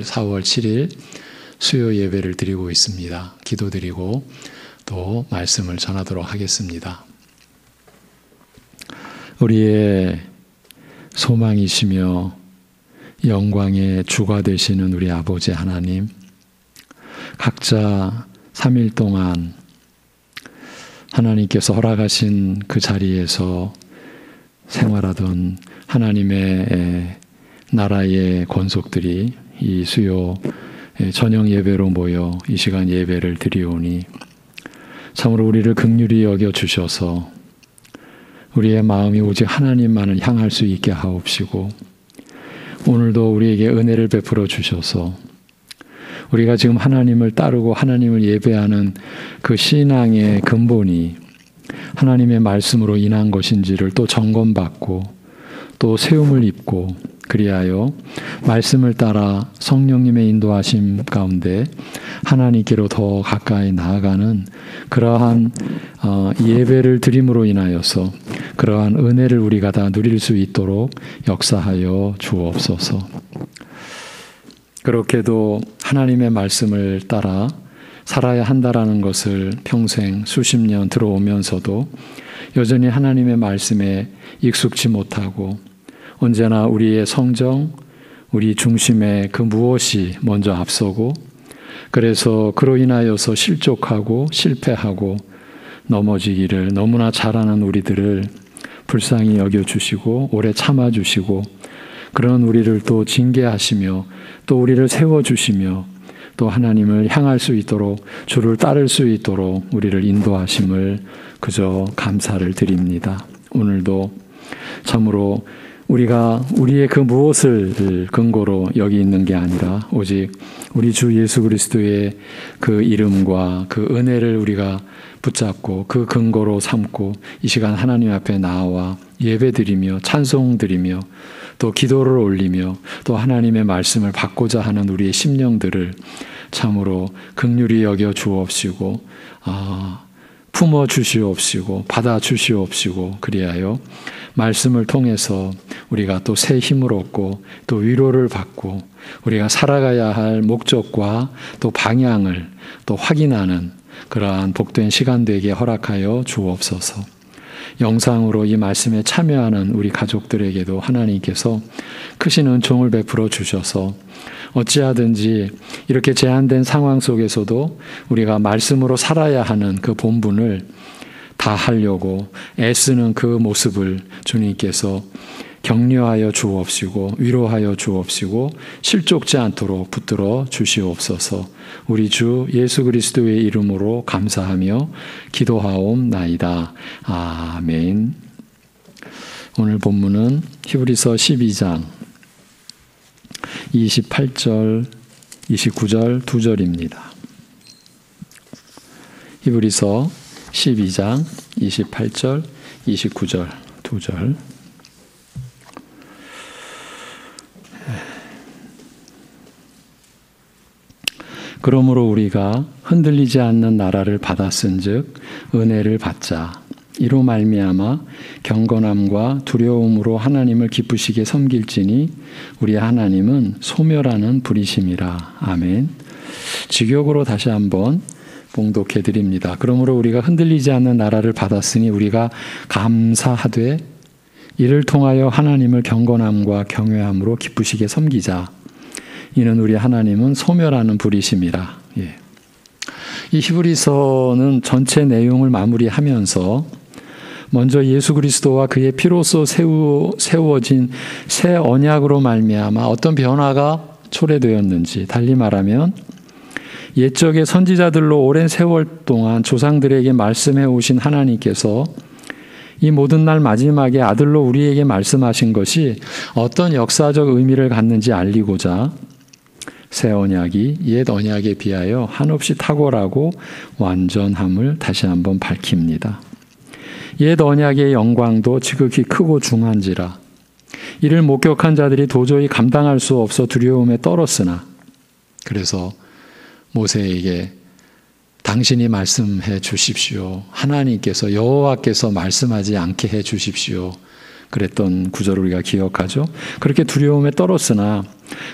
오늘 4월 7일 수요 예배를 드리고 있습니다. 기도드리고 또 말씀을 전하도록 하겠습니다. 우리의 소망이시며 영광의 주가 되시는 우리 아버지 하나님, 각자 3일 동안 하나님께서 허락하신 그 자리에서 생활하던 하나님의 나라의 권속들이 이 수요 저녁 예배로 모여 이 시간 예배를 드리오니 참으로 우리를 긍휼히 여겨 주셔서 우리의 마음이 오직 하나님만을 향할 수 있게 하옵시고, 오늘도 우리에게 은혜를 베풀어 주셔서 우리가 지금 하나님을 따르고 하나님을 예배하는 그 신앙의 근본이 하나님의 말씀으로 인한 것인지를 또 점검받고 또 세움을 입고, 그리하여 말씀을 따라 성령님의 인도하심 가운데 하나님께로 더 가까이 나아가는 그러한 예배를 드림으로 인하여서 그러한 은혜를 우리가 다 누릴 수 있도록 역사하여 주옵소서. 그렇게도 하나님의 말씀을 따라 살아야 한다라는 것을 평생 수십 년 들어오면서도 여전히 하나님의 말씀에 익숙지 못하고 언제나 우리의 성정, 우리 중심에 그 무엇이 먼저 앞서고, 그래서 그로 인하여서 실족하고 실패하고 넘어지기를 너무나 잘하는 우리들을 불쌍히 여겨주시고 오래 참아주시고, 그런 우리를 또 징계하시며 또 우리를 세워주시며 또 하나님을 향할 수 있도록, 주를 따를 수 있도록 우리를 인도하심을 그저 감사를 드립니다. 오늘도 참으로 우리가 우리의 그 무엇을 근거로 여기 있는 게 아니라 오직 우리 주 예수 그리스도의 그 이름과 그 은혜를 우리가 붙잡고 그 근거로 삼고 이 시간 하나님 앞에 나와 예배드리며 찬송드리며 또 기도를 올리며 또 하나님의 말씀을 받고자 하는 우리의 심령들을 참으로 긍휼히 여겨 주옵시고 품어 주시옵시고 받아 주시옵시고, 그리하여 말씀을 통해서 우리가 또 새 힘을 얻고 또 위로를 받고 우리가 살아가야 할 목적과 또 방향을 또 확인하는 그러한 복된 시간 되게 허락하여 주옵소서. 영상으로 이 말씀에 참여하는 우리 가족들에게도 하나님께서 크신 은총을 베풀어 주셔서 어찌하든지 이렇게 제한된 상황 속에서도 우리가 말씀으로 살아야 하는 그 본분을 다 하려고 애쓰는 그 모습을 주님께서 격려하여 주옵시고 위로하여 주옵시고 실족지 않도록 붙들어 주시옵소서. 우리 주 예수 그리스도의 이름으로 감사하며 기도하옵나이다. 아멘. 오늘 본문은 히브리서 12장 28절, 29절 2절입니다. 히브리서 12장 28절, 29절 2절. 그러므로 우리가 흔들리지 않는 나라를 받았은즉 은혜를 받자. 이로 말미암아 경건함과 두려움으로 하나님을 기쁘시게 섬길지니 우리 하나님은 소멸하는 불이심이라. 아멘. 직역으로 다시 한번 봉독해 드립니다. 그러므로 우리가 흔들리지 않는 나라를 받았으니 우리가 감사하되 이를 통하여 하나님을 경건함과 경외함으로 기쁘시게 섬기자. 이는 우리 하나님은 소멸하는 불이심이라. 예. 이 히브리서는 전체 내용을 마무리하면서 먼저 예수 그리스도와 그의 피로써 세워진 새 언약으로 말미암아 어떤 변화가 초래되었는지, 달리 말하면 옛적의 선지자들로 오랜 세월 동안 조상들에게 말씀해 오신 하나님께서 이 모든 날 마지막에 아들로 우리에게 말씀하신 것이 어떤 역사적 의미를 갖는지 알리고자 새 언약이 옛 언약에 비하여 한없이 탁월하고 완전함을 다시 한번 밝힙니다. 옛 언약의 영광도 지극히 크고 중한지라 이를 목격한 자들이 도저히 감당할 수 없어 두려움에 떨었으나, 그래서 모세에게 당신이 말씀해 주십시오. 하나님께서 여호와께서 말씀하지 않게 해 주십시오. 그랬던 구절을 우리가 기억하죠. 그렇게 두려움에 떨었으나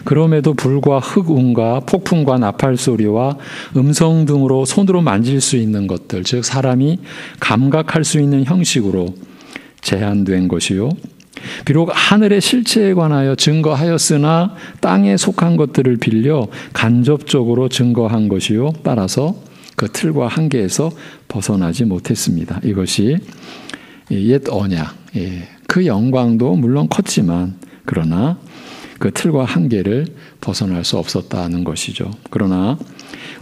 그럼에도 불과 흑운과 폭풍과 나팔 소리와 음성 등으로 손으로 만질 수 있는 것들, 즉 사람이 감각할 수 있는 형식으로 제한된 것이요. 비록 하늘의 실체에 관하여 증거하였으나 땅에 속한 것들을 빌려 간접적으로 증거한 것이요. 따라서 그 틀과 한계에서 벗어나지 못했습니다. 이것이 옛 언약, 그 영광도 물론 컸지만 그러나 그 틀과 한계를 벗어날 수 없었다는 것이죠. 그러나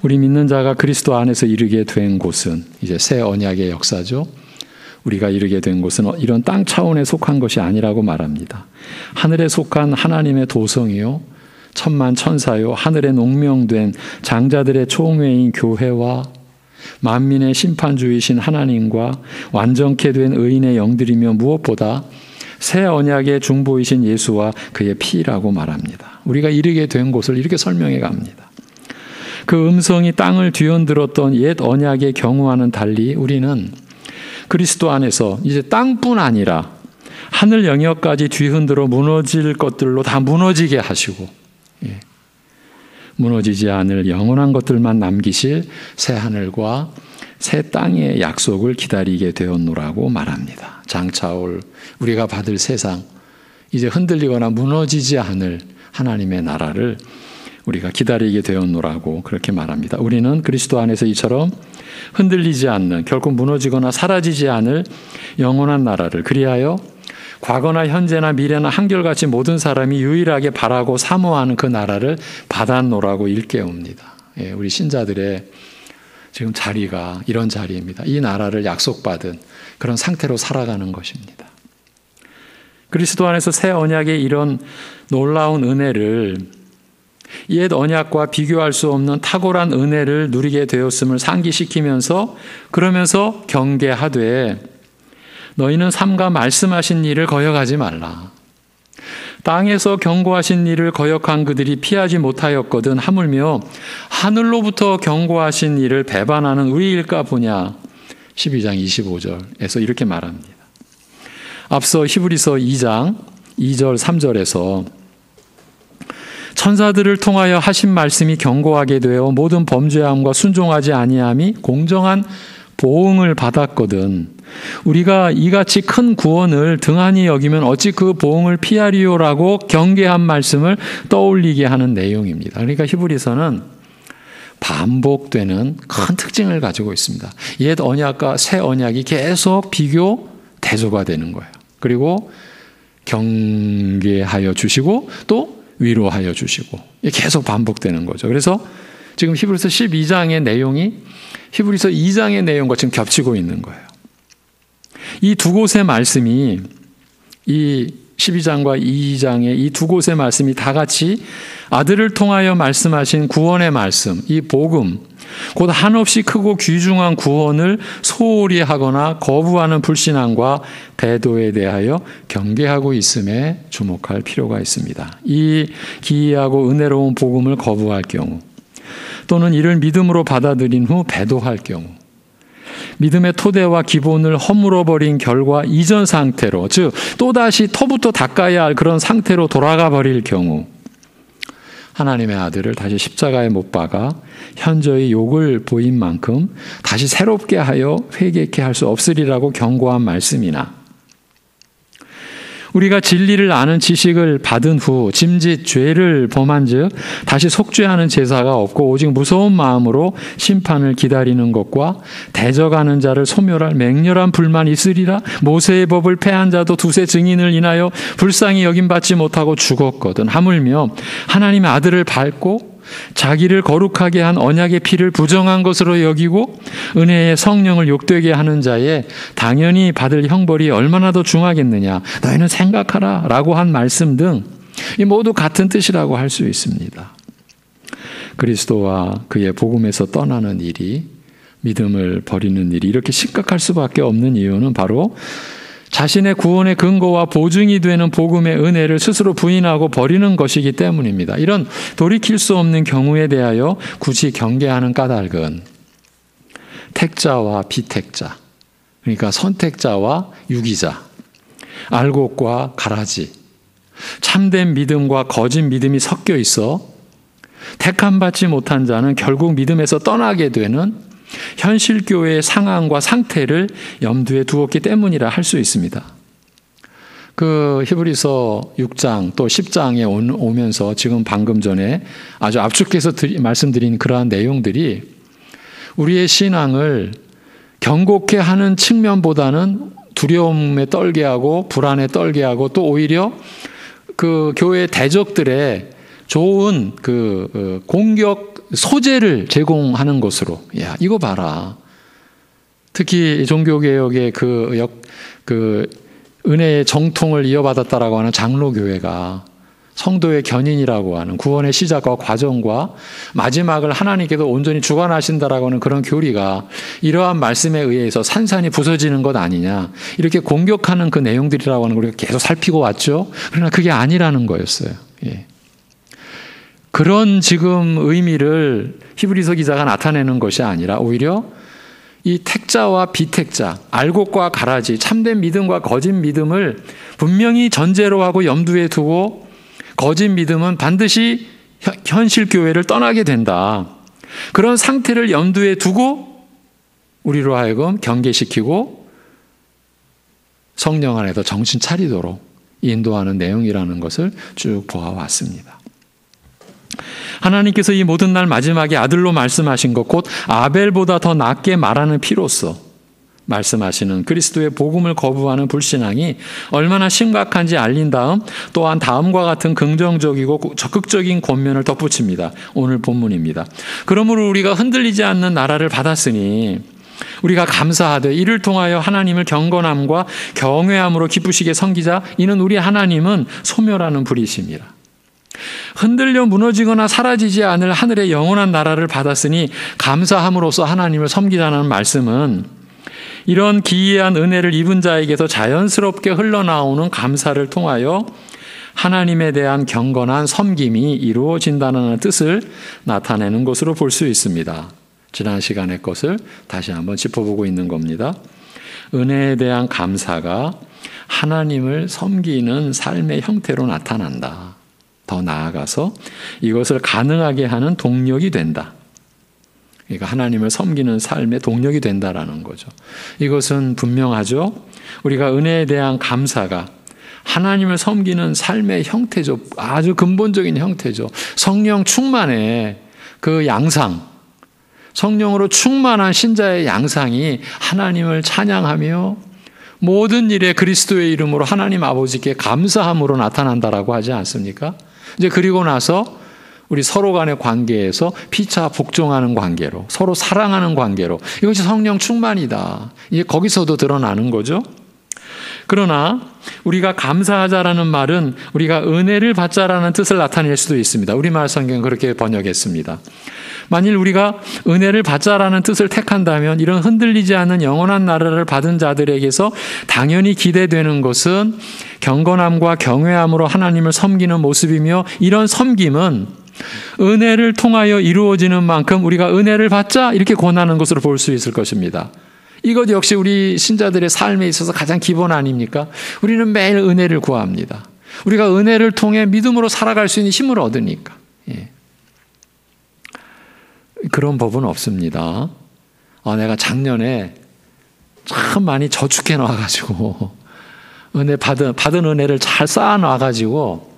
우리 믿는 자가 그리스도 안에서 이르게 된 곳은 이제 새 언약의 역사죠. 우리가 이르게 된 곳은 이런 땅 차원에 속한 것이 아니라고 말합니다. 하늘에 속한 하나님의 도성이요, 천만 천사요, 하늘에 농명된 장자들의 총회인 교회와 만민의 심판주이신 하나님과 완전케 된 의인의 영들이며 무엇보다 새 언약의 중보이신 예수와 그의 피라고 말합니다. 우리가 이르게 된 곳을 이렇게 설명해 갑니다. 그 음성이 땅을 뒤흔들었던 옛 언약의 경우와는 달리 우리는 그리스도 안에서 이제 땅뿐 아니라 하늘 영역까지 뒤흔들어 무너질 것들로 다 무너지게 하시고, 무너지지 않을 영원한 것들만 남기실 새 하늘과 새 땅의 약속을 기다리게 되었노라고 말합니다. 장차올 우리가 받을 세상, 이제 흔들리거나 무너지지 않을 하나님의 나라를 우리가 기다리게 되었노라고 그렇게 말합니다. 우리는 그리스도 안에서 이처럼 흔들리지 않는, 결코 무너지거나 사라지지 않을 영원한 나라를, 그리하여 과거나 현재나 미래나 한결같이 모든 사람이 유일하게 바라고 사모하는 그 나라를 받았노라고 일깨웁니다. 우리 신자들의 지금 자리가 이런 자리입니다. 이 나라를 약속받은 그런 상태로 살아가는 것입니다. 그리스도 안에서 새 언약의 이런 놀라운 은혜를, 옛 언약과 비교할 수 없는 탁월한 은혜를 누리게 되었음을 상기시키면서, 그러면서 경계하되 너희는 삼가 말씀하신 일을 거역하지 말라. 땅에서 경고하신 일을 거역한 그들이 피하지 못하였거든 하물며 하늘로부터 경고하신 일을 배반하는 우리일까 보냐. 12장 25절에서 이렇게 말합니다. 앞서 히브리서 2장 2절 3절에서 천사들을 통하여 하신 말씀이 경고하게 되어 모든 범죄함과 순종하지 아니함이 공정한 보응을 받았거든. 우리가 이같이 큰 구원을 등한히 여기면 어찌 그 보응을 피하리요라고 경계한 말씀을 떠올리게 하는 내용입니다. 그러니까 히브리서는 반복되는 큰 특징을 가지고 있습니다. 옛 언약과 새 언약이 계속 비교, 대조가 되는 거예요. 그리고 경계하여 주시고 또 위로하여 주시고, 계속 반복되는 거죠. 그래서 지금 히브리서 12장의 내용이 히브리서 2장의 내용과 지금 겹치고 있는 거예요. 이 두 곳의 말씀이, 이 12장과 2장의 이 두 곳의 말씀이 다 같이 아들을 통하여 말씀하신 구원의 말씀, 이 복음, 곧 한없이 크고 귀중한 구원을 소홀히 하거나 거부하는 불신앙과 배도에 대하여 경계하고 있음에 주목할 필요가 있습니다. 이 기이하고 은혜로운 복음을 거부할 경우, 또는 이를 믿음으로 받아들인 후 배도할 경우, 믿음의 토대와 기본을 허물어버린 결과 이전 상태로, 즉 또다시 터부터 닦아야 할 그런 상태로 돌아가 버릴 경우, 하나님의 아들을 다시 십자가에 못 박아 현저히 욕을 보인 만큼 다시 새롭게 하여 회개케 할 수 없으리라고 경고한 말씀이나, 우리가 진리를 아는 지식을 받은 후 짐짓 죄를 범한 즉 다시 속죄하는 제사가 없고 오직 무서운 마음으로 심판을 기다리는 것과 대적하는 자를 소멸할 맹렬한 불만 있으리라. 모세의 법을 폐한 자도 두세 증인을 인하여 불쌍히 여김받지 못하고 죽었거든. 하물며 하나님의 아들을 밟고 자기를 거룩하게 한 언약의 피를 부정한 것으로 여기고 은혜의 성령을 욕되게 하는 자에 당연히 받을 형벌이 얼마나 더 중하겠느냐. 너희는 생각하라 라고 한 말씀 등 이 모두 같은 뜻이라고 할 수 있습니다. 그리스도와 그의 복음에서 떠나는 일이, 믿음을 버리는 일이 이렇게 심각할 수밖에 없는 이유는 바로 자신의 구원의 근거와 보증이 되는 복음의 은혜를 스스로 부인하고 버리는 것이기 때문입니다. 이런 돌이킬 수 없는 경우에 대하여 굳이 경계하는 까닭은 택자와 비택자, 그러니까 선택자와 유기자, 알곡과 가라지, 참된 믿음과 거짓 믿음이 섞여 있어 택함받지 못한 자는 결국 믿음에서 떠나게 되는 현실 교회의 상황과 상태를 염두에 두었기 때문이라 할 수 있습니다. 그 히브리서 6장 또 10장에 오면서 지금 방금 전에 아주 압축해서 말씀드린 그러한 내용들이 우리의 신앙을 경고케 하는 측면보다는 두려움에 떨게 하고 불안에 떨게 하고 또 오히려 그 교회 대적들의 좋은 그 공격 소재를 제공하는 것으로, 야, 이거 봐라. 특히 종교개혁의 그 은혜의 정통을 이어받았다라고 하는 장로교회가 성도의 견인이라고 하는 구원의 시작과 과정과 마지막을 하나님께서 온전히 주관하신다라고 하는 그런 교리가 이러한 말씀에 의해서 산산이 부서지는 것 아니냐, 이렇게 공격하는 그 내용들이라고 하는 걸 우리가 계속 살피고 왔죠. 그러나 그게 아니라는 거였어요. 예. 그런 지금 의미를 히브리서 기자가 나타내는 것이 아니라 오히려 이 택자와 비택자, 알곡과 가라지, 참된 믿음과 거짓 믿음을 분명히 전제로 하고 염두에 두고 거짓 믿음은 반드시 현실 교회를 떠나게 된다. 그런 상태를 염두에 두고 우리로 하여금 경계시키고 성령 안에서 정신 차리도록 인도하는 내용이라는 것을 쭉 보아왔습니다. 하나님께서 이 모든 날 마지막에 아들로 말씀하신 것, 곧 아벨보다 더 낫게 말하는 피로써 말씀하시는 그리스도의 복음을 거부하는 불신앙이 얼마나 심각한지 알린 다음 또한 다음과 같은 긍정적이고 적극적인 권면을 덧붙입니다. 오늘 본문입니다. 그러므로 우리가 흔들리지 않는 나라를 받았으니 우리가 감사하되 이를 통하여 하나님을 경건함과 경외함으로 기쁘시게 섬기자. 이는 우리 하나님은 소멸하는 불이심이라. 흔들려 무너지거나 사라지지 않을 하늘의 영원한 나라를 받았으니 감사함으로써 하나님을 섬기자는 말씀은 이런 기이한 은혜를 입은 자에게서 자연스럽게 흘러나오는 감사를 통하여 하나님에 대한 경건한 섬김이 이루어진다는 뜻을 나타내는 것으로 볼 수 있습니다. 지난 시간의 것을 다시 한번 짚어보고 있는 겁니다. 은혜에 대한 감사가 하나님을 섬기는 삶의 형태로 나타난다. 더 나아가서 이것을 가능하게 하는 동력이 된다. 그러니까 하나님을 섬기는 삶의 동력이 된다라는 거죠. 이것은 분명하죠. 우리가 은혜에 대한 감사가 하나님을 섬기는 삶의 형태죠. 아주 근본적인 형태죠. 성령 충만의 그 양상, 성령으로 충만한 신자의 양상이 하나님을 찬양하며 모든 일에 그리스도의 이름으로 하나님 아버지께 감사함으로 나타난다라고 하지 않습니까? 이제 그리고 나서 우리 서로 간의 관계에서 피차 복종하는 관계로, 서로 사랑하는 관계로, 이것이 성령 충만이다. 이게 거기서도 드러나는 거죠. 그러나 우리가 감사하자라는 말은 우리가 은혜를 받자라는 뜻을 나타낼 수도 있습니다. 우리말 성경은 그렇게 번역했습니다. 만일 우리가 은혜를 받자라는 뜻을 택한다면 이런 흔들리지 않는 영원한 나라를 받은 자들에게서 당연히 기대되는 것은 경건함과 경외함으로 하나님을 섬기는 모습이며, 이런 섬김은 은혜를 통하여 이루어지는 만큼 우리가 은혜를 받자 이렇게 권하는 것으로 볼 수 있을 것입니다. 이것 역시 우리 신자들의 삶에 있어서 가장 기본 아닙니까? 우리는 매일 은혜를 구합니다. 우리가 은혜를 통해 믿음으로 살아갈 수 있는 힘을 얻으니까. 예. 그런 법은 없습니다. 내가 작년에 참 많이 저축해 놔가지고 은혜 받은 은혜를 잘 쌓아 놔가지고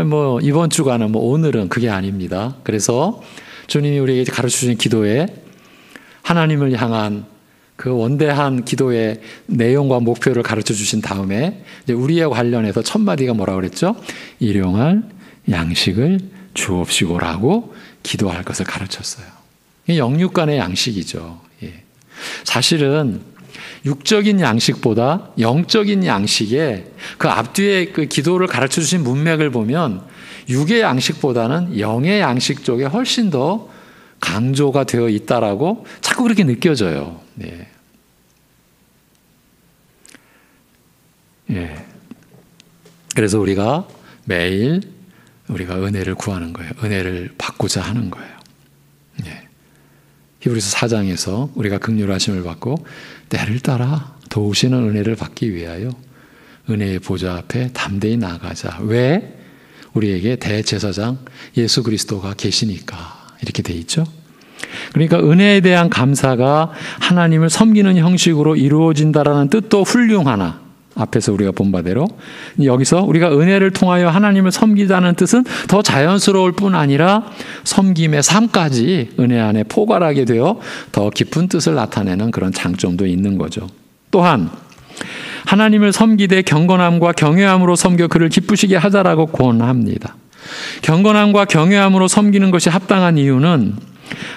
뭐 이번 주간은 뭐 오늘은 그게 아닙니다. 그래서 주님이 우리에게 가르쳐 주신 기도에 하나님을 향한 그 원대한 기도의 내용과 목표를 가르쳐 주신 다음에 이제 우리에 관련해서 첫 마디가 뭐라고 그랬죠? 일용할 양식을 주옵시고라고 기도할 것을 가르쳤어요. 영육 간의 양식이죠. 예. 사실은 육적인 양식보다 영적인 양식에 그 앞뒤에 그 기도를 가르쳐 주신 문맥을 보면 육의 양식보다는 영의 양식 쪽에 훨씬 더 강조가 되어 있다라고 자꾸 그렇게 느껴져요. 예. 예. 그래서 우리가 매일 우리가 은혜를 구하는 거예요. 은혜를 받고자 하는 거예요. 예. 히브리서 4장에서 우리가 긍휼하심을 받고 때를 따라 도우시는 은혜를 받기 위하여 은혜의 보좌 앞에 담대히 나가자. 왜? 우리에게 대제사장 예수 그리스도가 계시니까 이렇게 돼 있죠. 그러니까 은혜에 대한 감사가 하나님을 섬기는 형식으로 이루어진다라는 뜻도 훌륭하나, 앞에서 우리가 본 바대로 여기서 우리가 은혜를 통하여 하나님을 섬기자는 뜻은 더 자연스러울 뿐 아니라 섬김의 삶까지 은혜 안에 포괄하게 되어 더 깊은 뜻을 나타내는 그런 장점도 있는 거죠. 또한 하나님을 섬기되 경건함과 경외함으로 섬겨 그를 기쁘시게 하자라고 권합니다. 경건함과 경외함으로 섬기는 것이 합당한 이유는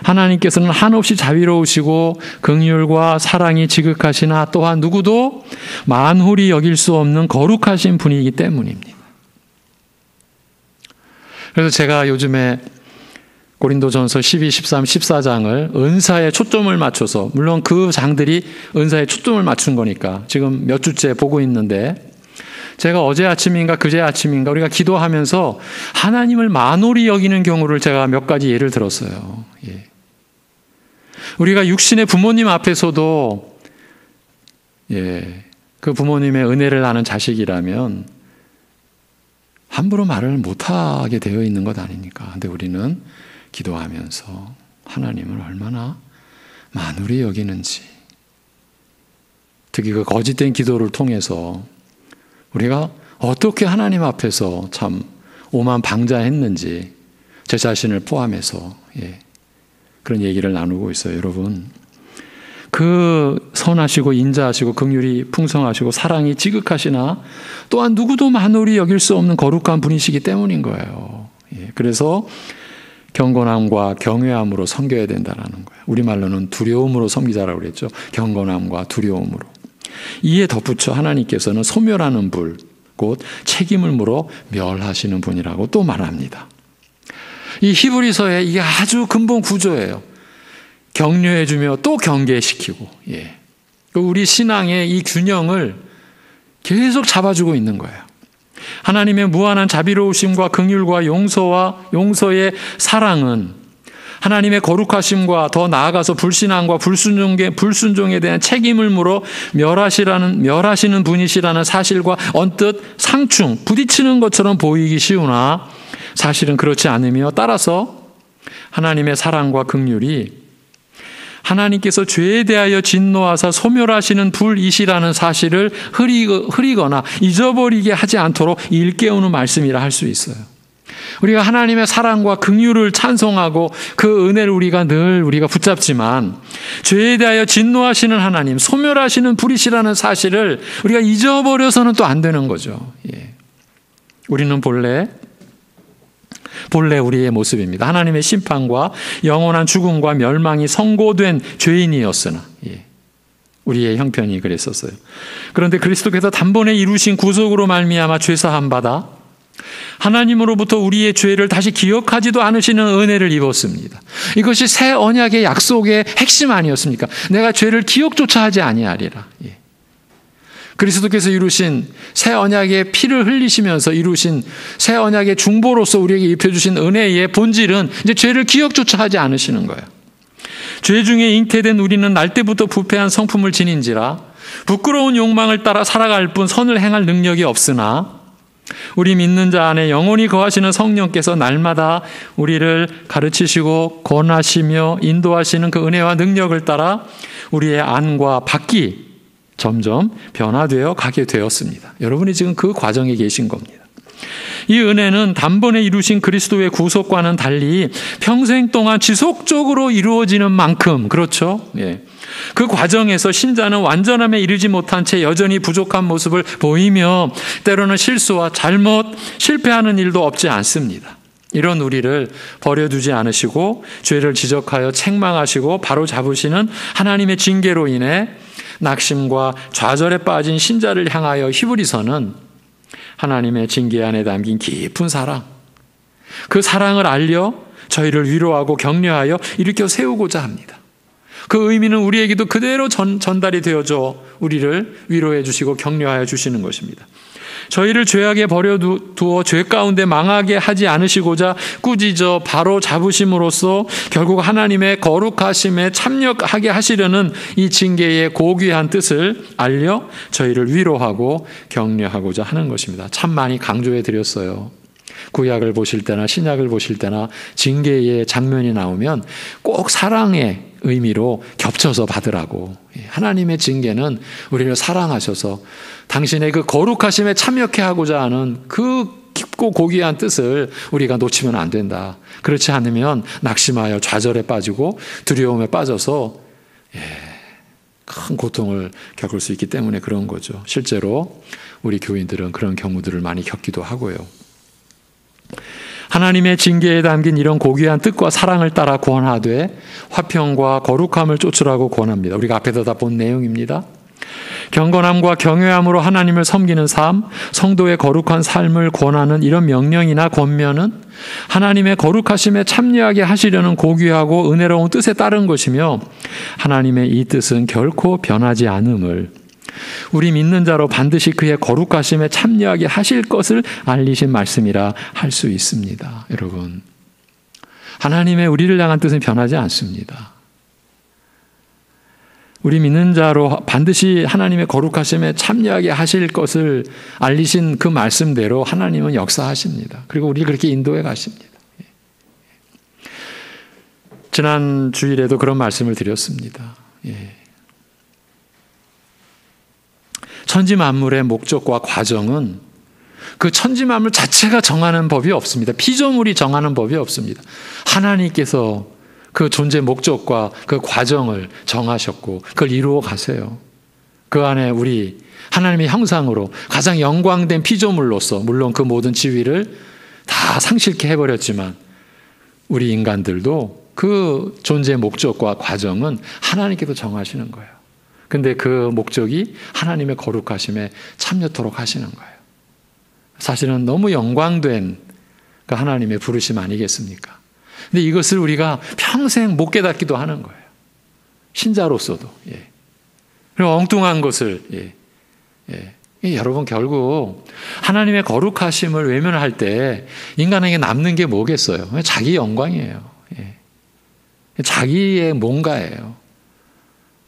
하나님께서는 한없이 자비로우시고 긍휼과 사랑이 지극하시나 또한 누구도 만홀히 여길 수 없는 거룩하신 분이기 때문입니다. 그래서 제가 요즘에 고린도전서 12, 13, 14장을 은사에 초점을 맞춰서, 물론 그 장들이 은사에 초점을 맞춘 거니까 지금 몇 주째 보고 있는데, 제가 어제 아침인가 그제 아침인가 우리가 기도하면서 하나님을 만홀히 여기는 경우를 제가 몇 가지 예를 들었어요. 예. 우리가 육신의 부모님 앞에서도 그 부모님의 은혜를 아는 자식이라면 함부로 말을 못하게 되어 있는 것 아닙니까? 근데 우리는 기도하면서 하나님을 얼마나 만홀히 여기는지, 특히 그 거짓된 기도를 통해서 우리가 어떻게 하나님 앞에서 참 오만방자했는지 제 자신을 포함해서 그런 얘기를 나누고 있어요. 여러분, 그 선하시고 인자하시고 긍휼이 풍성하시고 사랑이 지극하시나 또한 누구도 만홀히 여길 수 없는 거룩한 분이시기 때문인 거예요. 그래서 경건함과 경외함으로 섬겨야 된다는 거예요. 우리말로는 두려움으로 섬기자라고 그랬죠. 경건함과 두려움으로. 이에 덧붙여 하나님께서는 소멸하는 불, 곧 책임을 물어 멸하시는 분이라고 또 말합니다. 이 히브리서의 이게 아주 근본 구조예요. 격려해주며 또 경계시키고, 우리 신앙의 이 균형을 계속 잡아주고 있는 거예요. 하나님의 무한한 자비로우심과 긍휼과 용서의 사랑은 하나님의 거룩하심과 더 나아가서 불신앙과 불순종에 대한 책임을 물어 멸하시는 분이시라는 사실과 언뜻 부딪히는 것처럼 보이기 쉬우나 사실은 그렇지 않으며, 따라서 하나님의 사랑과 긍휼이 하나님께서 죄에 대하여 진노하사 소멸하시는 불이시라는 사실을 흐리거나 잊어버리게 하지 않도록 일깨우는 말씀이라 할 수 있어요. 우리가 하나님의 사랑과 긍휼을 찬송하고 그 은혜를 우리가 붙잡지만 죄에 대하여 진노하시는 하나님, 소멸하시는 불이시라는 사실을 우리가 잊어버려서는 또 안 되는 거죠. 우리는 본래 우리의 모습입니다. 하나님의 심판과 영원한 죽음과 멸망이 선고된 죄인이었으나 우리의 형편이 그랬었어요. 그런데 그리스도께서 단번에 이루신 구속으로 말미암아 죄사함 받아 하나님으로부터 우리의 죄를 다시 기억하지도 않으시는 은혜를 입었습니다. 이것이 새 언약의 약속의 핵심 아니었습니까? 내가 죄를 기억조차 하지 아니하리라. 그리스도께서 이루신 새 언약의 피를 흘리시면서 이루신 새 언약의 중보로서 우리에게 입혀주신 은혜의 본질은 이제 죄를 기억조차 하지 않으시는 거예요. 죄 중에 잉태된 우리는 날 때부터 부패한 성품을 지닌지라 부끄러운 욕망을 따라 살아갈 뿐 선을 행할 능력이 없으나 우리 믿는 자 안에 영원히 거하시는 성령께서 날마다 우리를 가르치시고 권하시며 인도하시는 그 은혜와 능력을 따라 우리의 안과 밖이 점점 변화되어 가게 되었습니다. 여러분이 지금 그 과정에 계신 겁니다. 이 은혜는 단번에 이루신 그리스도의 구속과는 달리 평생 동안 지속적으로 이루어지는 만큼, 그렇죠? 그 과정에서 신자는 완전함에 이르지 못한 채 여전히 부족한 모습을 보이며 때로는 실수와 실패하는 일도 없지 않습니다. 이런 우리를 버려두지 않으시고 죄를 지적하여 책망하시고 바로잡으시는 하나님의 징계로 인해 낙심과 좌절에 빠진 신자를 향하여 히브리서는 하나님의 징계 안에 담긴 깊은 사랑, 그 사랑을 알려 저희를 위로하고 격려하여 일으켜 세우고자 합니다. 그 의미는 우리에게도 그대로 전달이 되어져 우리를 위로해 주시고 격려하여 주시는 것입니다. 저희를 죄악에 버려두어 죄 가운데 망하게 하지 않으시고자 꾸짖어 바로 잡으심으로써 결국 하나님의 거룩하심에 참여하게 하시려는 이 징계의 고귀한 뜻을 알려 저희를 위로하고 격려하고자 하는 것입니다. 참 많이 강조해 드렸어요. 구약을 보실 때나 신약을 보실 때나 징계의 장면이 나오면 꼭 사랑의 의미로 겹쳐서 받으라고. 하나님의 징계는 우리를 사랑하셔서 당신의 그 거룩하심에 참여케 하고자 하는 그 깊고 고귀한 뜻을 우리가 놓치면 안 된다. 그렇지 않으면 낙심하여 좌절에 빠지고 두려움에 빠져서 큰 고통을 겪을 수 있기 때문에 그런 거죠. 실제로 우리 교인들은 그런 경우들을 많이 겪기도 하고요. 하나님의 징계에 담긴 이런 고귀한 뜻과 사랑을 따라 권하되 화평과 거룩함을 쫓으라고 권합니다. 우리가 앞에서 다 본 내용입니다. 경건함과 경외함으로 하나님을 섬기는 삶, 성도의 거룩한 삶을 권하는 이런 명령이나 권면은 하나님의 거룩하심에 참여하게 하시려는 고귀하고 은혜로운 뜻에 따른 것이며 하나님의 이 뜻은 결코 변하지 않음을 우리 믿는 자로 반드시 그의 거룩하심에 참여하게 하실 것을 알리신 말씀이라 할 수 있습니다. 여러분, 하나님의 우리를 향한 뜻은 변하지 않습니다. 우리 믿는 자로 반드시 하나님의 거룩하심에 참여하게 하실 것을 알리신 그 말씀대로 하나님은 역사하십니다. 그리고 우리를 그렇게 인도해 가십니다. 지난 주일에도 그런 말씀을 드렸습니다. 천지 만물의 목적과 과정은 그 천지 만물 자체가 정하는 법이 없습니다. 피조물이 정하는 법이 없습니다. 하나님께서 그 존재 목적과 그 과정을 정하셨고 그걸 이루어 가세요. 그 안에 우리 하나님의 형상으로 가장 영광된 피조물로서 물론 그 모든 지위를 다 상실케 해버렸지만 우리 인간들도 그 존재 목적과 과정은 하나님께서 정하시는 거예요. 근데 그 목적이 하나님의 거룩하심에 참여토록 하시는 거예요. 사실은 너무 영광된 그 하나님의 부르심 아니겠습니까? 근데 이것을 우리가 평생 못 깨닫기도 하는 거예요. 신자로서도. 그리고 엉뚱한 것을. 여러분 결국 하나님의 거룩하심을 외면할 때 인간에게 남는 게 뭐겠어요? 자기 영광이에요. 자기의 뭔가예요.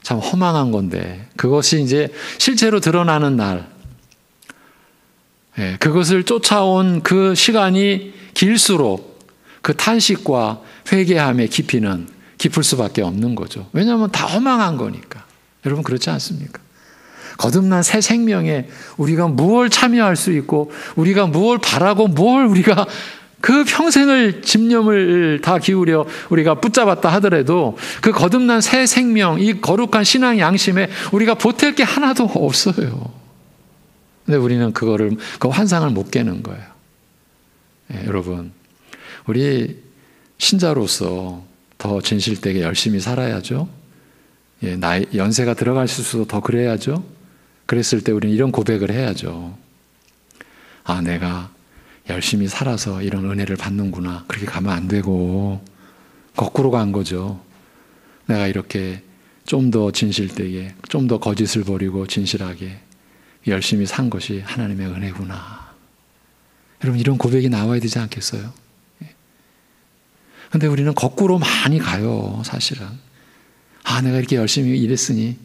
참 허망한 건데 그것이 이제 실제로 드러나는 날 그것을 쫓아온 그 시간이 길수록 그 탄식과 회개함의 깊이는 깊을 수밖에 없는 거죠. 왜냐하면 다 허망한 거니까. 여러분 그렇지 않습니까? 거듭난 새 생명에 우리가 무엇을 참여할 수 있고 우리가 무엇을 바라고 뭘 우리가 그 평생을 집념을 다 기울여 우리가 붙잡았다 하더라도 그 거듭난 새 생명, 이 거룩한 신앙 양심에 우리가 보탤 게 하나도 없어요. 근데 우리는 그 환상을 못 깨는 거예요. 여러분, 우리 신자로서 더 진실되게 열심히 살아야죠. 연세가 들어갈수록 더 그래야죠. 그랬을 때 우리는 이런 고백을 해야죠. 아, 내가 열심히 살아서 이런 은혜를 받는구나. 그렇게 가면 안 되고 거꾸로 간 거죠. 내가 이렇게 좀 더 진실되게, 좀 더 거짓을 버리고 진실하게 열심히 산 것이 하나님의 은혜구나. 여러분 이런 고백이 나와야 되지 않겠어요? 근데 우리는 거꾸로 많이 가요, 사실은. 아, 내가 이렇게 열심히 일했으니,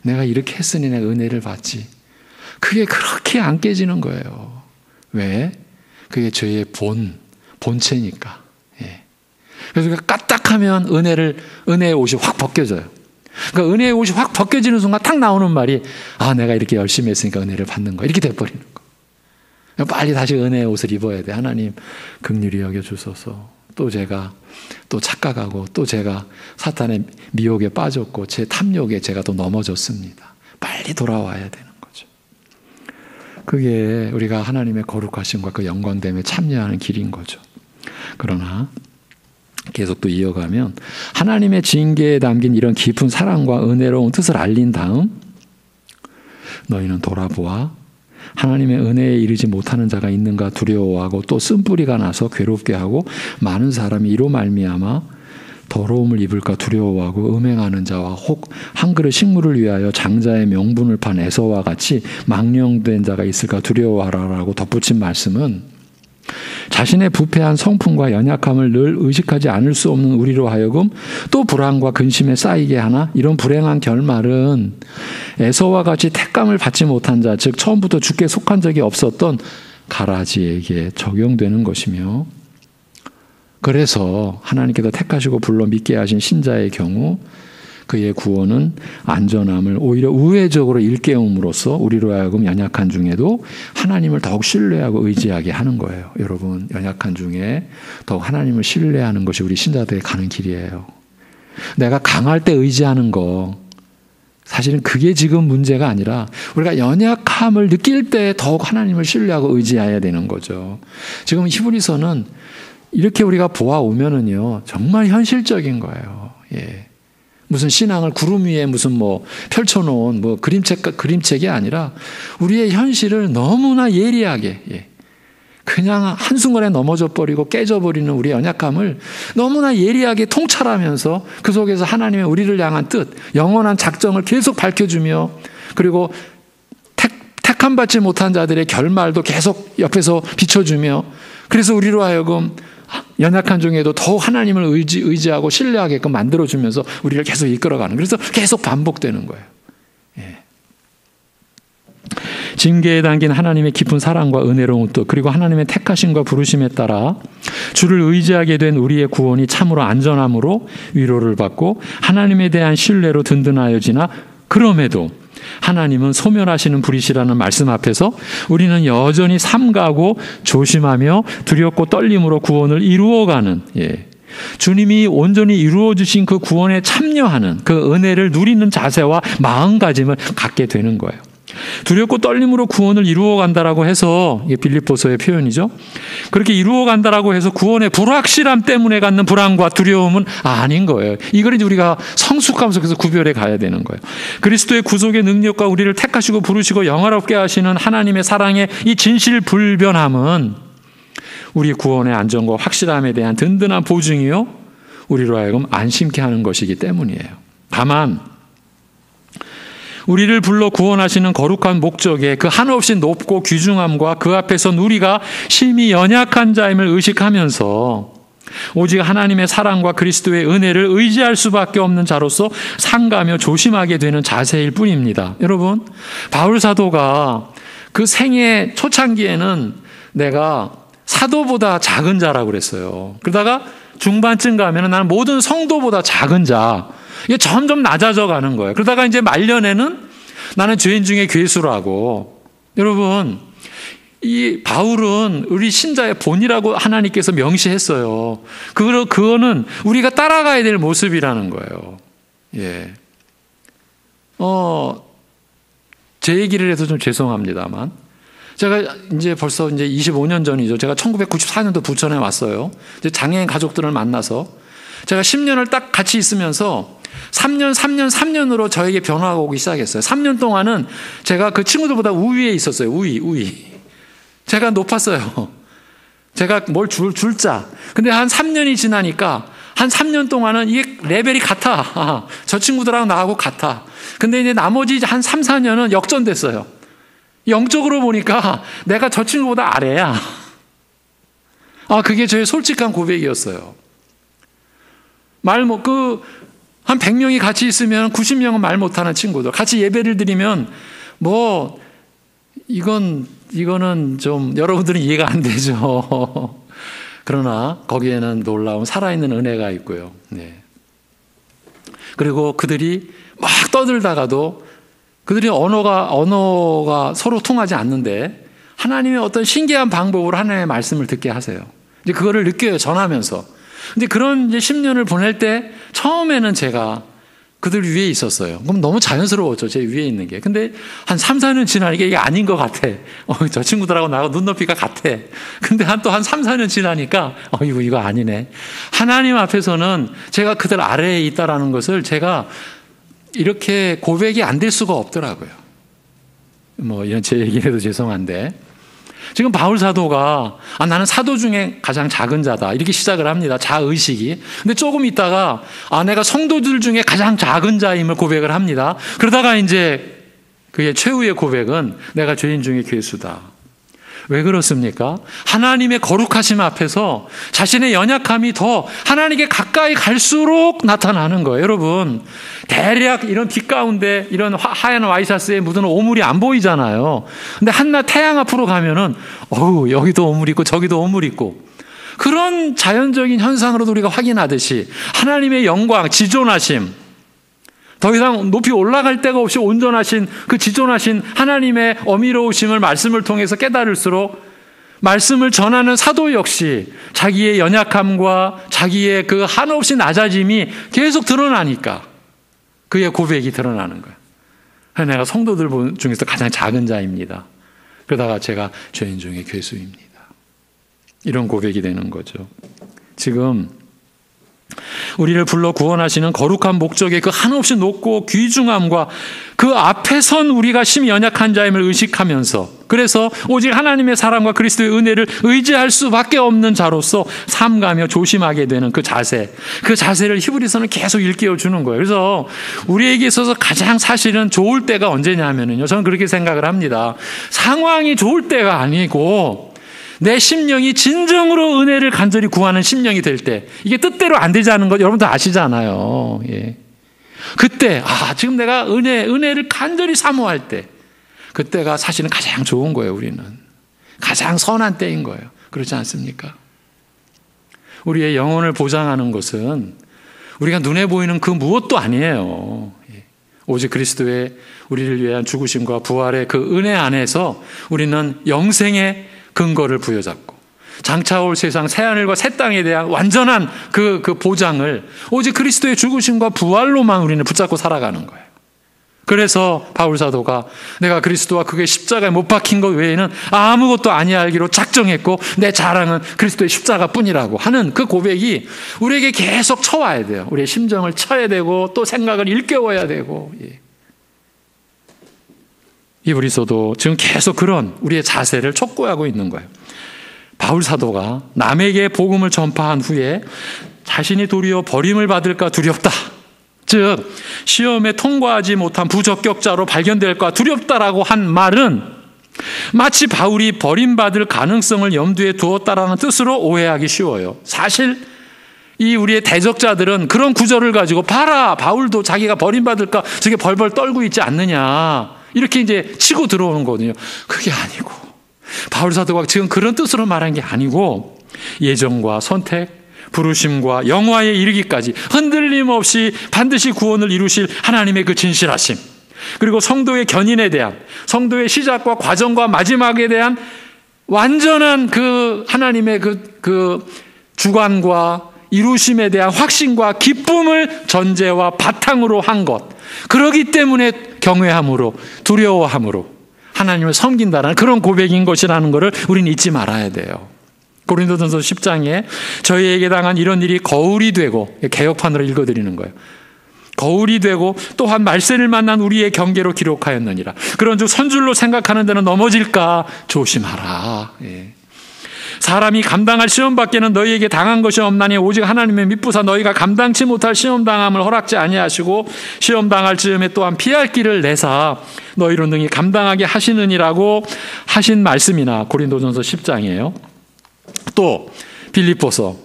내가 이렇게 했으니 내가 은혜를 받지. 그게 그렇게 안 깨지는 거예요. 왜? 그게 죄의 본체니까. 그래서 까딱하면 은혜의 옷이 확 벗겨져요. 그러니까 은혜의 옷이 확 벗겨지는 순간 탁 나오는 말이, 아, 내가 이렇게 열심히 했으니까 은혜를 받는 거야. 이렇게 돼버리는 거. 빨리 다시 은혜의 옷을 입어야 돼. 하나님 긍휼히 여겨주소서. 또 제가 또 착각하고 또 제가 사탄의 미혹에 빠졌고 제 탐욕에 제가 또 넘어졌습니다. 빨리 돌아와야 되는 거죠. 그게 우리가 하나님의 거룩하심과 그 영광됨에 참여하는 길인 거죠. 그러나 계속 또 이어가면 하나님의 징계에 담긴 이런 깊은 사랑과 은혜로운 뜻을 알린 다음 너희는 돌아보아 하나님의 은혜에 이르지 못하는 자가 있는가 두려워하고 또 쓴뿌리가 나서 괴롭게 하고 많은 사람이 이로 말미암아 더러움을 입을까 두려워하고 음행하는 자와 혹 한 그릇 식물을 위하여 장자의 명분을 판 에서와 같이 망령된 자가 있을까 두려워하라라고 덧붙인 말씀은 자신의 부패한 성품과 연약함을 늘 의식하지 않을 수 없는 우리로 하여금 또 불안과 근심에 쌓이게 하나 이런 불행한 결말은 에서와 같이 택감을 받지 못한 자, 즉 처음부터 주께 속한 적이 없었던 가라지에게 적용되는 것이며, 그래서 하나님께서 택하시고 불러 믿게 하신 신자의 경우 그의 구원은 안전함을 오히려 우회적으로 일깨움으로써 우리로 하여금 연약한 중에도 하나님을 더욱 신뢰하고 의지하게 하는 거예요. 여러분, 연약한 중에 더욱 하나님을 신뢰하는 것이 우리 신자들의 가는 길이에요. 내가 강할 때 의지하는 거, 사실은 그게 지금 문제가 아니라 우리가 연약함을 느낄 때 더욱 하나님을 신뢰하고 의지해야 되는 거죠. 지금 히브리서는 이렇게 우리가 보아오면은요, 정말 현실적인 거예요. 예. 무슨 신앙을 구름 위에 무슨 뭐 펼쳐놓은 뭐 그림책이 아니라 우리의 현실을 너무나 예리하게, 예. 그냥 한순간에 넘어져 버리고 깨져버리는 우리의 연약함을 너무나 예리하게 통찰하면서 그 속에서 하나님의 우리를 향한 뜻, 영원한 작정을 계속 밝혀주며, 그리고 택함받지 못한 자들의 결말도 계속 옆에서 비춰주며, 그래서 우리로 하여금 연약한 중에도 더욱 하나님을 의지하고 신뢰하게끔 만들어주면서 우리를 계속 이끌어가는, 그래서 계속 반복되는 거예요. 예. 징계에 담긴 하나님의 깊은 사랑과 은혜로운 뜻, 그리고 하나님의 택하심과 부르심에 따라 주를 의지하게 된 우리의 구원이 참으로 안전함으로 위로를 받고 하나님에 대한 신뢰로 든든하여지나, 그럼에도 하나님은 소멸하시는 불이시라는 말씀 앞에서 우리는 여전히 삼가하고 조심하며 두렵고 떨림으로 구원을 이루어가는, 예, 주님이 온전히 이루어 주신 그 구원에 참여하는 그 은혜를 누리는 자세와 마음가짐을 갖게 되는 거예요. 두렵고 떨림으로 구원을 이루어 간다라고 해서, 이게 빌립보서의 표현이죠. 그렇게 이루어 간다라고 해서 구원의 불확실함 때문에 갖는 불안과 두려움은 아닌 거예요. 이걸 이제 우리가 성숙함 속에서 구별해 가야 되는 거예요. 그리스도의 구속의 능력과 우리를 택하시고 부르시고 영화롭게 하시는 하나님의 사랑의 이 진실불변함은 우리 구원의 안전과 확실함에 대한 든든한 보증이요, 우리로 하여금 안심케 하는 것이기 때문이에요. 다만 우리를 불러 구원하시는 거룩한 목적에 그 한없이 높고 귀중함과 그 앞에선 우리가 심히 연약한 자임을 의식하면서 오직 하나님의 사랑과 그리스도의 은혜를 의지할 수밖에 없는 자로서 상가며 조심하게 되는 자세일 뿐입니다. 여러분, 바울 사도가 그 생애 초창기에는 내가 사도보다 작은 자라고 그랬어요. 그러다가 중반쯤 가면 나는 모든 성도보다 작은 자, 이게 점점 낮아져 가는 거예요. 그러다가 이제 말년에는 나는 죄인 중에 괴수라고. 여러분, 이 바울은 우리 신자의 본이라고 하나님께서 명시했어요. 그거는 우리가 따라가야 될 모습이라는 거예요. 예. 제 얘기를 해서 좀 죄송합니다만, 제가 이제 벌써 이제 25년 전이죠. 제가 1994년도 부천에 왔어요. 이제 장애인 가족들을 만나서 제가 10년을 딱 같이 있으면서 3년으로 저에게 변화가 오기 시작했어요. 3년 동안은 제가 그 친구들보다 우위에 있었어요. 우위. 제가 높았어요. 제가 뭘 줄자. 근데 한 3년이 지나니까 한 3년 동안은 이게 레벨이 같아. 저 친구들하고 나하고 같아. 근데 이제 나머지 한 3, 4년은 역전됐어요. 영적으로 보니까 내가 저 친구보다 아래야. 그게 저의 솔직한 고백이었어요. 한 100명이 같이 있으면 90명은 말 못하는 친구들. 같이 예배를 드리면 이거는 좀 여러분들은 이해가 안 되죠. 그러나 거기에는 놀라운 살아있는 은혜가 있고요. 네. 그리고 그들이 막 떠들다가도 그들이 언어가 서로 통하지 않는데 하나님의 어떤 신기한 방법으로 하나님의 말씀을 듣게 하세요. 이제 그거를 느껴요, 전하면서. 근데 그런 이제 10년을 보낼 때 처음에는 제가 그들 위에 있었어요. 그럼 너무 자연스러웠죠, 제 위에 있는 게. 근데 한 3, 4년 지나니까 이게 아닌 것 같아. 저 친구들하고 나하고 눈높이가 같아. 근데 또 한 3, 4년 지나니까 이거 아니네. 하나님 앞에서는 제가 그들 아래에 있다라는 것을 제가 이렇게 고백이 안 될 수가 없더라고요. 이런 제 얘기를 해도 죄송한데. 지금 바울 사도가 나는 사도 중에 가장 작은 자다 이렇게 시작을 합니다. 자의식이. 근데 조금 있다가 내가 성도들 중에 가장 작은 자임을 고백을 합니다. 그러다가 이제 그의 최후의 고백은 내가 죄인 중에 괴수다. 왜 그렇습니까? 하나님의 거룩하심 앞에서 자신의 연약함이 더 하나님께 가까이 갈수록 나타나는 거예요. 여러분, 대략 이런 빛 가운데 이런 하얀 와이셔츠에 묻은 오물이 안 보이잖아요. 근데 한낮 태양 앞으로 가면은 여기도 오물 있고 저기도 오물 있고, 그런 자연적인 현상으로도 우리가 확인하듯이 하나님의 영광, 지존하심, 더 이상 높이 올라갈 데가 없이 온전하신 그 지존하신 하나님의 어미로우심을 말씀을 통해서 깨달을수록 말씀을 전하는 사도 역시 자기의 연약함과 자기의 그 한없이 낮아짐이 계속 드러나니까 그의 고백이 드러나는 거예요. 내가 성도들 중에서 가장 작은 자입니다. 그러다가 제가 죄인 중에 괴수입니다. 이런 고백이 되는 거죠. 지금 우리를 불러 구원하시는 거룩한 목적의 그 한없이 높고 귀중함과 그 앞에 선 우리가 심히 연약한 자임을 의식하면서, 그래서 오직 하나님의 사랑과 그리스도의 은혜를 의지할 수밖에 없는 자로서 삼가며 조심하게 되는 그 자세를 히브리서는 계속 일깨워 주는 거예요. 그래서 우리에게 있어서 가장 사실은 좋을 때가 언제냐면요, 저는 그렇게 생각을 합니다. 상황이 좋을 때가 아니고 내 심령이 진정으로 은혜를 간절히 구하는 심령이 될 때, 이게 뜻대로 안 되자는 것 여러분도 아시잖아요. 예. 그때 지금 내가 은혜를 간절히 사모할 때, 그때가 사실은 가장 좋은 거예요. 우리는 가장 선한 때인 거예요. 그렇지 않습니까? 우리의 영혼을 보장하는 것은 우리가 눈에 보이는 그 무엇도 아니에요. 오직 그리스도의 우리를 위한 죽으심과 부활의 그 은혜 안에서 우리는 영생의 근거를 부여잡고 장차 올 세상 새하늘과 새 땅에 대한 완전한 그 보장을 오직 그리스도의 죽으심과 부활로만 우리는 붙잡고 살아가는 거예요. 그래서 바울 사도가 내가 그리스도와 그의 십자가에 못 박힌 것 외에는 아무것도 아니하기로 작정했고 내 자랑은 그리스도의 십자가뿐이라고 하는 그 고백이 우리에게 계속 쳐와야 돼요. 우리의 심정을 쳐야 되고 또 생각을 일깨워야 되고. 히브리서도 지금 계속 그런 우리의 자세를 촉구하고 있는 거예요. 바울 사도가 남에게 복음을 전파한 후에 자신이 도리어 버림을 받을까 두렵다, 즉 시험에 통과하지 못한 부적격자로 발견될까 두렵다라고 한 말은 마치 바울이 버림받을 가능성을 염두에 두었다라는 뜻으로 오해하기 쉬워요. 사실 이 우리의 대적자들은 그런 구절을 가지고 봐라, 바울도 자기가 버림받을까 저게 벌벌 떨고 있지 않느냐, 이렇게 이제 치고 들어오는 거거든요. 그게 아니고, 바울 사도가 지금 그런 뜻으로 말한 게 아니고, 예정과 선택, 부르심과 영화에 이르기까지 흔들림 없이 반드시 구원을 이루실 하나님의 그 진실하심, 그리고 성도의 견인에 대한, 성도의 시작과 과정과 마지막에 대한 완전한 그 하나님의 그 주관과 이루심에 대한 확신과 기쁨을 전제와 바탕으로 한 것, 그러기 때문에 경외함으로 두려워함으로 하나님을 섬긴다는 그런 고백인 것이라는 것을 우리는 잊지 말아야 돼요. 고린도전서 10장에 저희에게 당한 이런 일이 거울이 되고, 개역판으로 읽어드리는 거예요. 거울이 되고 또한 말세를 만난 우리의 경계로 기록하였느니라. 그런즉 선줄로 생각하는 데는 넘어질까 조심하라. 사람이 감당할 시험 밖에는 너희에게 당한 것이 없나니 오직 하나님의 미쁘사 너희가 감당치 못할 시험 당함을 허락지 아니하시고 시험 당할 즈음에 또한 피할 길을 내사 너희로 능히 감당하게 하시느니라고 하신 말씀이나 고린도전서 10장이에요. 또 빌립보서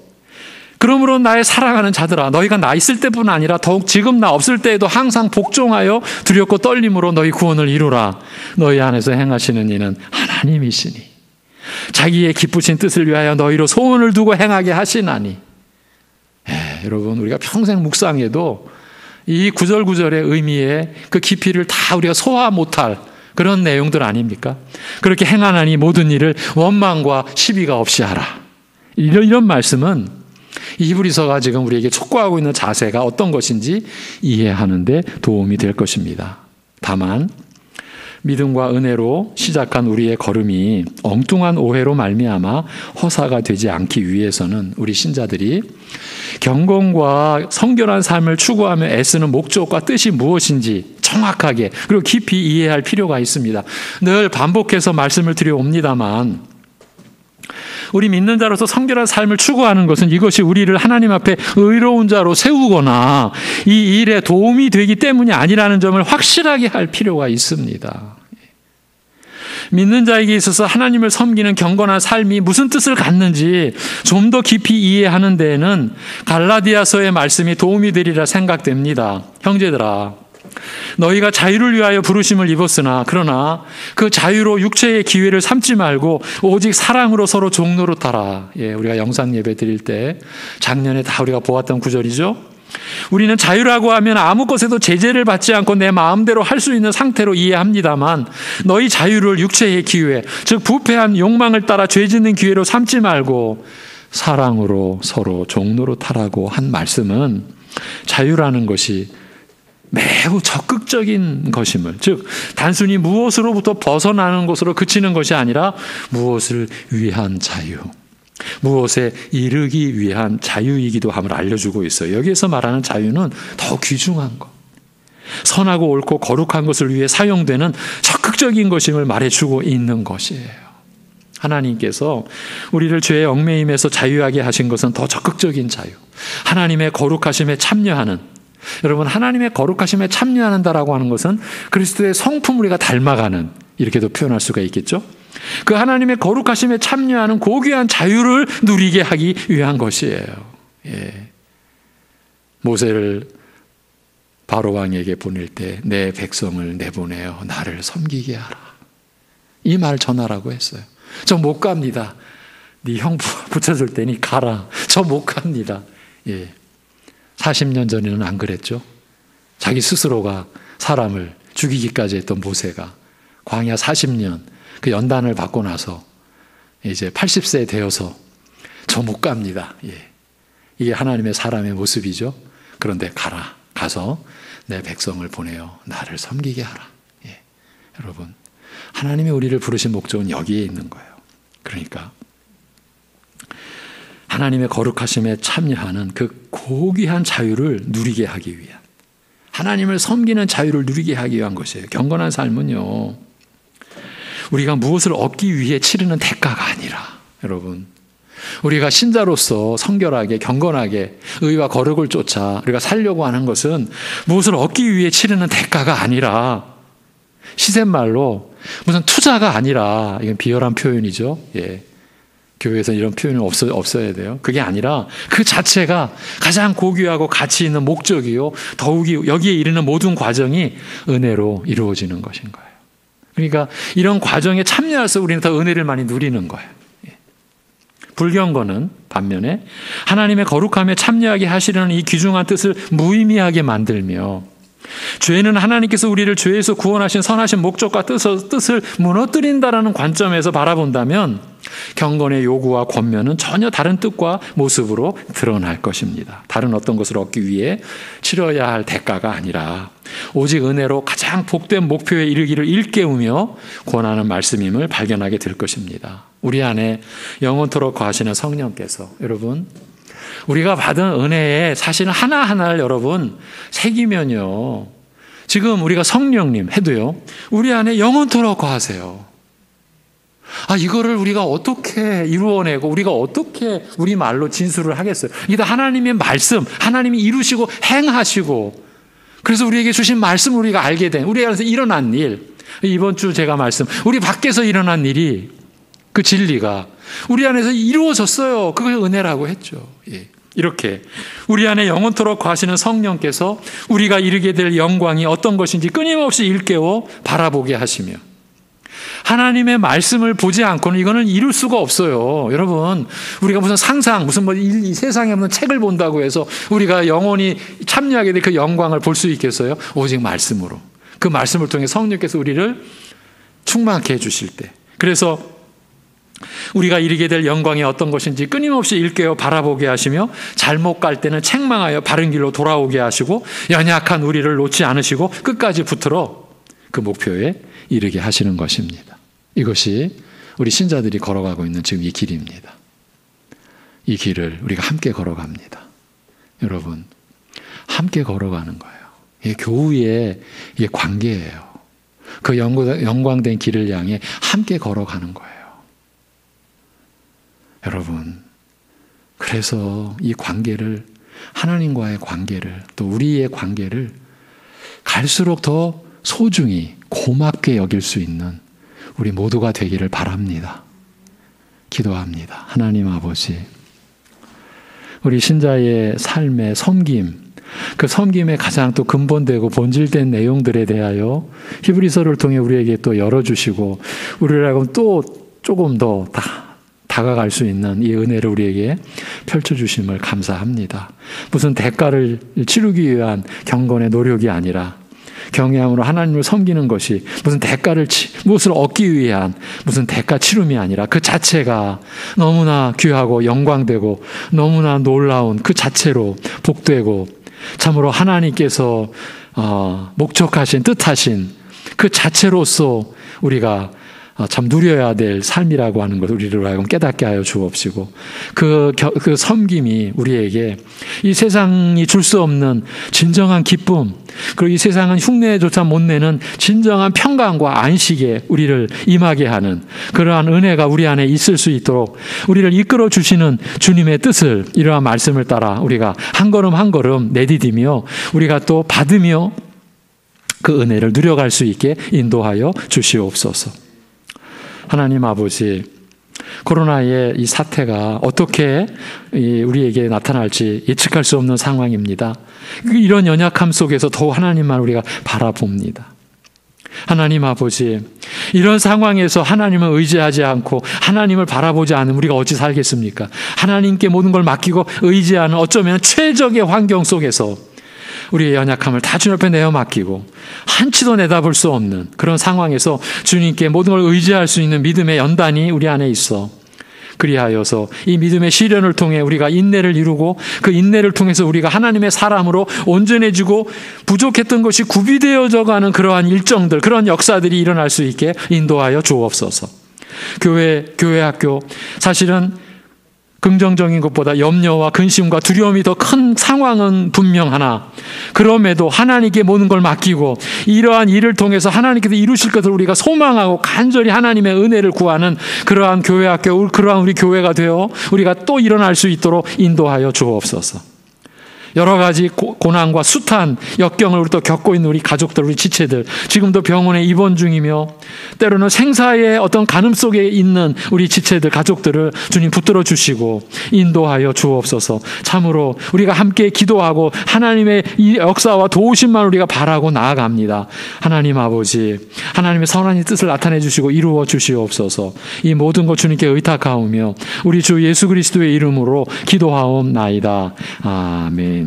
그러므로 나의 사랑하는 자들아 너희가 나 있을 때뿐 아니라 더욱 지금 나 없을 때에도 항상 복종하여 두렵고 떨림으로 너희 구원을 이루라. 너희 안에서 행하시는 이는 하나님이시니 자기의 기쁘신 뜻을 위하여 너희로 소원을 두고 행하게 하시나니. 여러분, 우리가 평생 묵상해도 이 구절구절의 의미의 그 깊이를 다 우리가 소화 못할 그런 내용들 아닙니까? 그렇게 행하나니 모든 일을 원망과 시비가 없이 하라. 이런 말씀은 히브리서가 지금 우리에게 촉구하고 있는 자세가 어떤 것인지 이해하는 데 도움이 될 것입니다. 다만 믿음과 은혜로 시작한 우리의 걸음이 엉뚱한 오해로 말미암아 허사가 되지 않기 위해서는 우리 신자들이 경건과 성결한 삶을 추구하며 애쓰는 목적과 뜻이 무엇인지 정확하게 그리고 깊이 이해할 필요가 있습니다. 늘 반복해서 말씀을 드려옵니다만 우리 믿는 자로서 성결한 삶을 추구하는 것은 이것이 우리를 하나님 앞에 의로운 자로 세우거나 이 일에 도움이 되기 때문이 아니라는 점을 확실하게 할 필요가 있습니다. 믿는 자에게 있어서 하나님을 섬기는 경건한 삶이 무슨 뜻을 갖는지 좀 더 깊이 이해하는 데에는 갈라디아서의 말씀이 도움이 되리라 생각됩니다. 형제들아, 너희가 자유를 위하여 부르심을 입었으나 그러나 그 자유로 육체의 기회를 삼지 말고 오직 사랑으로 서로 종노릇하라. 우리가 영상 예배 드릴 때 작년에 다 우리가 보았던 구절이죠. 우리는 자유라고 하면 아무 것에도 제재를 받지 않고 내 마음대로 할 수 있는 상태로 이해합니다만 너희 자유를 육체의 기회, 즉 부패한 욕망을 따라 죄 짓는 기회로 삼지 말고 사랑으로 서로 종노릇하라고 한 말씀은 자유라는 것이 매우 적극적인 것임을, 즉 단순히 무엇으로부터 벗어나는 것으로 그치는 것이 아니라 무엇을 위한 자유, 무엇에 이르기 위한 자유이기도 함을 알려주고 있어요. 여기에서 말하는 자유는 더 귀중한 것, 선하고 옳고 거룩한 것을 위해 사용되는 적극적인 것임을 말해주고 있는 것이에요. 하나님께서 우리를 죄의 얽매임에서 자유하게 하신 것은 더 적극적인 자유, 하나님의 거룩하심에 참여하는, 여러분 하나님의 거룩하심에 참여한다라고 하는 것은 그리스도의 성품 우리가 닮아가는, 이렇게도 표현할 수가 있겠죠. 그 하나님의 거룩하심에 참여하는 고귀한 자유를 누리게 하기 위한 것이에요. 모세를 바로 왕에게 보낼 때 내 백성을 내보내어 나를 섬기게 하라, 이 말 전하라고 했어요. 저 못 갑니다. 네 형 붙여줄 테니 가라. 저 못 갑니다. 40년 전에는 안 그랬죠. 자기 스스로가 사람을 죽이기까지 했던 모세가 광야 40년 그 연단을 받고 나서 이제 80세 되어서 저 못 갑니다. 이게 하나님의 사람의 모습이죠. 그런데 가라. 가서 내 백성을 보내어 나를 섬기게 하라. 여러분, 하나님이 우리를 부르신 목적은 여기에 있는 거예요. 그러니까 하나님의 거룩하심에 참여하는 그 고귀한 자유를 누리게 하기 위한, 하나님을 섬기는 자유를 누리게 하기 위한 것이에요. 경건한 삶은요, 우리가 무엇을 얻기 위해 치르는 대가가 아니라, 여러분, 우리가 신자로서 성결하게 경건하게 의와 거룩을 쫓아 우리가 살려고 하는 것은 무엇을 얻기 위해 치르는 대가가 아니라, 시샘말로 무슨 투자가 아니라, 이건 비열한 표현이죠. 교회에서는 이런 표현은 없어야 돼요. 그게 아니라 그 자체가 가장 고귀하고 가치 있는 목적이요, 더욱이 여기에 이르는 모든 과정이 은혜로 이루어지는 것인 거예요. 그러니까 이런 과정에 참여해서 우리는 더 은혜를 많이 누리는 거예요. 불경건은 반면에 하나님의 거룩함에 참여하게 하시려는 이 귀중한 뜻을 무의미하게 만들며, 죄는 하나님께서 우리를 죄에서 구원하신 선하신 목적과 뜻을 무너뜨린다라는 관점에서 바라본다면 경건의 요구와 권면은 전혀 다른 뜻과 모습으로 드러날 것입니다. 다른 어떤 것을 얻기 위해 치러야 할 대가가 아니라 오직 은혜로 가장 복된 목표에 이르기를 일깨우며 권하는 말씀임을 발견하게 될 것입니다. 우리 안에 영원토록 거하시는 성령께서, 여러분, 우리가 받은 은혜의 사실은 하나하나를 여러분 새기면요, 지금 우리가 성령님 해도요, 우리 안에 영원토록 거하세요. 이거를 우리가 어떻게 이루어내고 우리가 어떻게 우리 말로 진술을 하겠어요? 이게 다 하나님의 말씀, 하나님이 이루시고 행하시고, 그래서 우리에게 주신 말씀을 우리가 알게 된, 우리 안에서 일어난 일, 이번 주 제가 말씀, 우리 밖에서 일어난 일이, 그 진리가 우리 안에서 이루어졌어요. 그걸 은혜라고 했죠. 이렇게 우리 안에 영원토록 거하시는 성령께서 우리가 이르게 될 영광이 어떤 것인지 끊임없이 일깨워 바라보게 하시며, 하나님의 말씀을 보지 않고는 이거는 이룰 수가 없어요. 여러분, 우리가 무슨 상상, 무슨 이 세상에 없는 책을 본다고 해서 우리가 영원히 참여하게 될 그 영광을 볼 수 있겠어요? 오직 말씀으로, 그 말씀을 통해 성령께서 우리를 충만케 해주실 때, 그래서 우리가 이르게 될 영광이 어떤 것인지 끊임없이 일깨워 바라보게 하시며, 잘못 갈 때는 책망하여 바른 길로 돌아오게 하시고, 연약한 우리를 놓지 않으시고 끝까지 붙들어 그 목표에 이르게 하시는 것입니다. 이것이 우리 신자들이 걸어가고 있는 지금 이 길입니다. 이 길을 우리가 함께 걸어갑니다. 여러분, 함께 걸어가는 거예요. 이게 교우의 이게 관계예요. 그 영광된 길을 향해 함께 걸어가는 거예요. 여러분, 그래서 이 관계를, 하나님과의 관계를, 또 우리의 관계를 갈수록 더 소중히 고맙게 여길 수 있는 우리 모두가 되기를 바랍니다. 기도합니다. 하나님 아버지, 우리 신자의 삶의 섬김, 그 섬김의 가장 또 근본되고 본질된 내용들에 대하여 히브리서를 통해 우리에게 또 열어주시고 우리라고 또 조금 더 다가갈 수 있는 이 은혜를 우리에게 펼쳐주심을 감사합니다. 무슨 대가를 치르기 위한 경건의 노력이 아니라 경외함으로 하나님을 섬기는 것이 무엇을 얻기 위한 무슨 대가 치름이 아니라 그 자체가 너무나 귀하고 영광되고 너무나 놀라운 그 자체로 복되고 참으로 하나님께서 목적하신 뜻하신 그 자체로서 우리가 참 누려야 될 삶이라고 하는 것을 우리를 하여금 깨닫게 하여 주옵시고 그 섬김이 우리에게 이 세상이 줄 수 없는 진정한 기쁨, 그리고 이 세상은 흉내조차 못 내는 진정한 평강과 안식에 우리를 임하게 하는 그러한 은혜가 우리 안에 있을 수 있도록 우리를 이끌어 주시는 주님의 뜻을 이러한 말씀을 따라 우리가 한 걸음 한 걸음 내디디며 우리가 또 받으며 그 은혜를 누려갈 수 있게 인도하여 주시옵소서. 하나님 아버지, 코로나의 이 사태가 어떻게 우리에게 나타날지 예측할 수 없는 상황입니다. 이런 연약함 속에서 더욱 하나님만 우리가 바라봅니다. 하나님 아버지, 이런 상황에서 하나님을 의지하지 않고 하나님을 바라보지 않으면 우리가 어찌 살겠습니까? 하나님께 모든 걸 맡기고 의지하는 어쩌면 최적의 환경 속에서 우리의 연약함을 다 주님 앞에 내어 맡기고 한치도 내다볼 수 없는 그런 상황에서 주님께 모든 걸 의지할 수 있는 믿음의 연단이 우리 안에 있어 그리하여서 이 믿음의 시련을 통해 우리가 인내를 이루고 그 인내를 통해서 우리가 하나님의 사람으로 온전해지고 부족했던 것이 구비되어져 가는 그러한 일정들, 그런 역사들이 일어날 수 있게 인도하여 주옵소서. 교회 학교, 사실은 긍정적인 것보다 염려와 근심과 두려움이 더 큰 상황은 분명하나 그럼에도 하나님께 모든 걸 맡기고 이러한 일을 통해서 하나님께서 이루실 것을 우리가 소망하고 간절히 하나님의 은혜를 구하는 그러한 교회 학교, 그러한 우리 교회가 되어 우리가 또 일어날 수 있도록 인도하여 주옵소서. 여러 가지 고난과 숱한 역경을 우리 또 겪고 있는 우리 가족들, 우리 지체들, 지금도 병원에 입원 중이며 때로는 생사의 어떤 간음 속에 있는 우리 지체들, 가족들을 주님 붙들어 주시고 인도하여 주옵소서. 참으로 우리가 함께 기도하고 하나님의 이 역사와 도우심만 우리가 바라고 나아갑니다. 하나님 아버지, 하나님의 선한 뜻을 나타내 주시고 이루어 주시옵소서. 이 모든 것 주님께 의탁하오며 우리 주 예수 그리스도의 이름으로 기도하옵나이다. 아멘.